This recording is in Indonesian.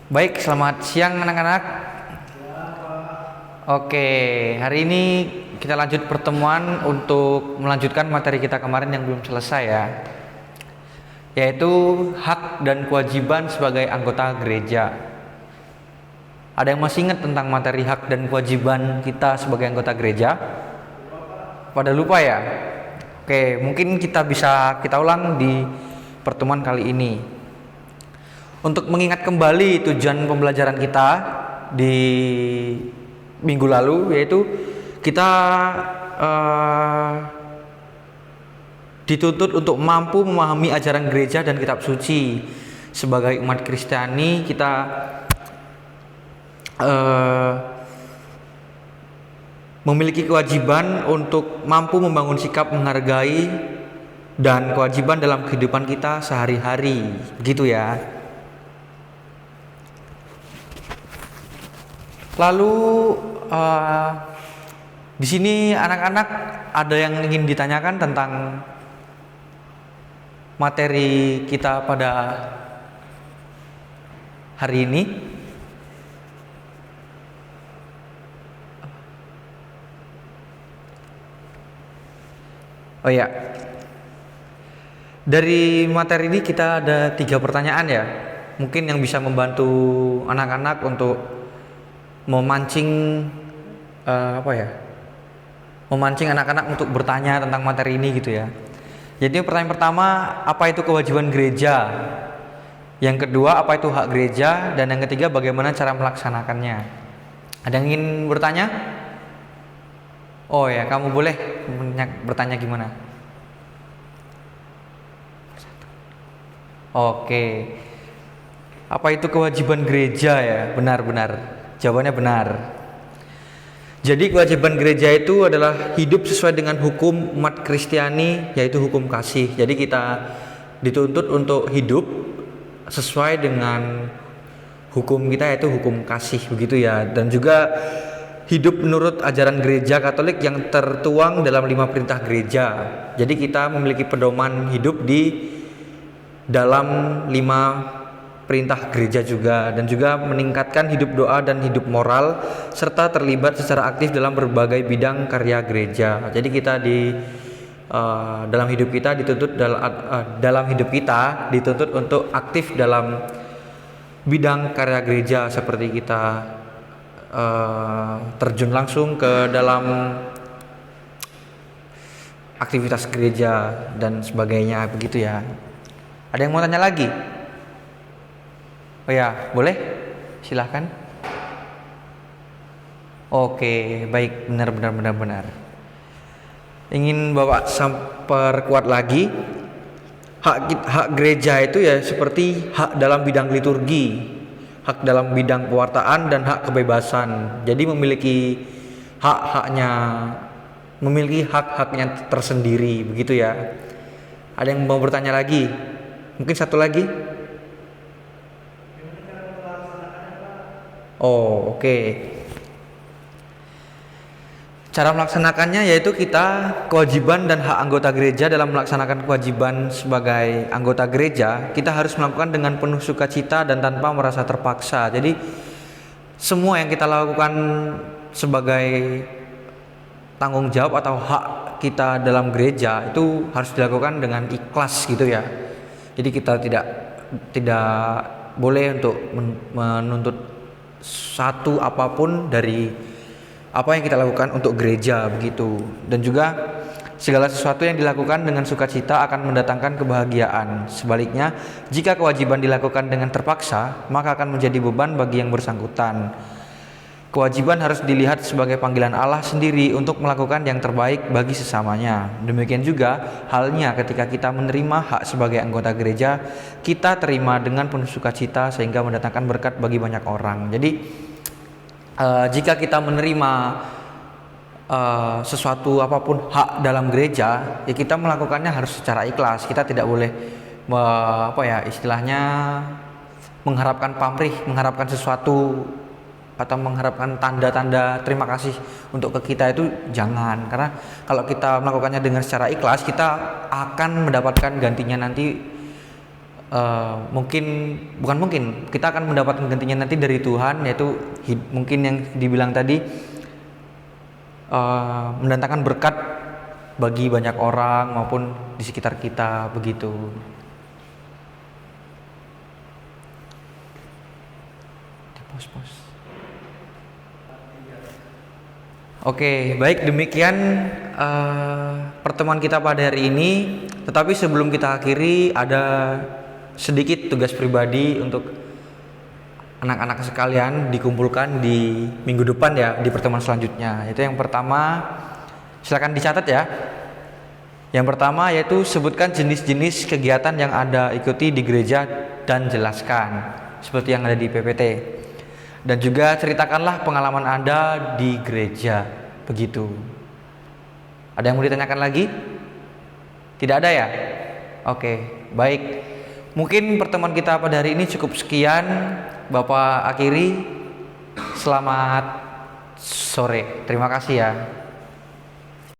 Baik, selamat siang anak-anak. Oke, hari ini kita lanjut pertemuan untuk melanjutkan materi kita kemarin yang belum selesai ya, yaitu hak dan kewajiban sebagai anggota gereja. Ada yang masih ingat tentang materi hak dan kewajiban kita sebagai anggota gereja? Pada lupa ya? Oke, mungkin kita ulang di pertemuan kali ini. Untuk mengingat kembali tujuan pembelajaran kita di minggu lalu, yaitu kita dituntut untuk mampu memahami ajaran gereja dan kitab suci. Sebagai umat Kristiani, kita memiliki kewajiban untuk mampu membangun sikap menghargai dan kewajiban dalam kehidupan kita sehari-hari, begitu ya. Lalu di sini anak-anak ada yang ingin ditanyakan tentang materi kita pada hari ini? Oh ya, dari materi ini kita ada 3 pertanyaan ya, mungkin yang bisa membantu anak-anak untuk memancing memancing anak-anak untuk bertanya tentang materi ini gitu ya. Jadi pertanyaan pertama, apa itu kewajiban gereja? Yang kedua, apa itu hak gereja? Dan yang ketiga, bagaimana cara melaksanakannya? Ada yang ingin bertanya? Oh ya, kamu boleh bertanya gimana? Oke. Apa itu kewajiban gereja ya? Benar-benar. Jawabannya benar. Jadi kewajiban gereja itu adalah hidup sesuai dengan hukum umat Kristiani, yaitu hukum kasih. Jadi kita dituntut untuk hidup sesuai dengan hukum kita, yaitu hukum kasih, begitu ya. Dan juga hidup menurut ajaran gereja Katolik yang tertuang dalam 5 perintah gereja. Jadi kita memiliki pedoman hidup di dalam 5 perintah gereja juga, dan juga meningkatkan hidup doa dan hidup moral, serta terlibat secara aktif dalam berbagai bidang karya gereja. Jadi kita dalam hidup kita dituntut untuk aktif dalam bidang karya gereja, seperti kita terjun langsung ke dalam aktivitas gereja dan sebagainya, begitu ya. Ada yang mau tanya lagi? Oh ya, boleh? Silahkan. Oke, baik, benar. Ingin Bapak perkuat lagi, hak gereja itu ya seperti hak dalam bidang liturgi, hak dalam bidang pewartaan, dan hak kebebasan. Jadi memiliki hak-haknya tersendiri, begitu ya. Ada yang mau bertanya lagi? Mungkin satu lagi? Oh, oke. Cara melaksanakannya yaitu kita kewajiban dan hak anggota gereja dalam melaksanakan kewajiban sebagai anggota gereja, kita harus melakukan dengan penuh sukacita dan tanpa merasa terpaksa. Jadi semua yang kita lakukan sebagai tanggung jawab atau hak kita dalam gereja itu harus dilakukan dengan ikhlas gitu ya. Jadi kita tidak boleh untuk menuntut satu apapun dari apa yang kita lakukan untuk gereja, begitu. Dan juga segala sesuatu yang dilakukan dengan sukacita akan mendatangkan kebahagiaan. Sebaliknya, jika kewajiban dilakukan dengan terpaksa, maka akan menjadi beban bagi yang bersangkutan. Kewajiban harus dilihat sebagai panggilan Allah sendiri untuk melakukan yang terbaik bagi sesamanya. Demikian juga halnya ketika kita menerima hak sebagai anggota gereja, kita terima dengan penuh sukacita sehingga mendatangkan berkat bagi banyak orang. Jadi jika kita menerima sesuatu apapun hak dalam gereja, ya kita melakukannya harus secara ikhlas. Kita tidak boleh istilahnya mengharapkan pamrih, mengharapkan sesuatu atau mengharapkan tanda-tanda terima kasih untuk ke kita, itu jangan. Karena kalau kita melakukannya dengan secara ikhlas, kita akan mendapatkan gantinya nanti mungkin bukan mungkin kita akan mendapatkan gantinya nanti dari Tuhan, yaitu mungkin yang dibilang tadi, mendatangkan berkat bagi banyak orang maupun di sekitar kita begitu. Oke, baik, demikian pertemuan kita pada hari ini. Tetapi sebelum kita akhiri, ada sedikit tugas pribadi untuk anak-anak sekalian dikumpulkan di minggu depan ya, di pertemuan selanjutnya. Itu yang pertama, silakan dicatat ya. Yang pertama yaitu sebutkan jenis-jenis kegiatan yang Anda ikuti di gereja dan jelaskan, seperti yang ada di PPT. Dan juga ceritakanlah pengalaman Anda di gereja, begitu. Ada yang mau ditanyakan lagi? Tidak ada ya? Oke, baik. Mungkin pertemuan kita pada hari ini cukup sekian. Bapak akhiri. Selamat sore. Terima kasih ya.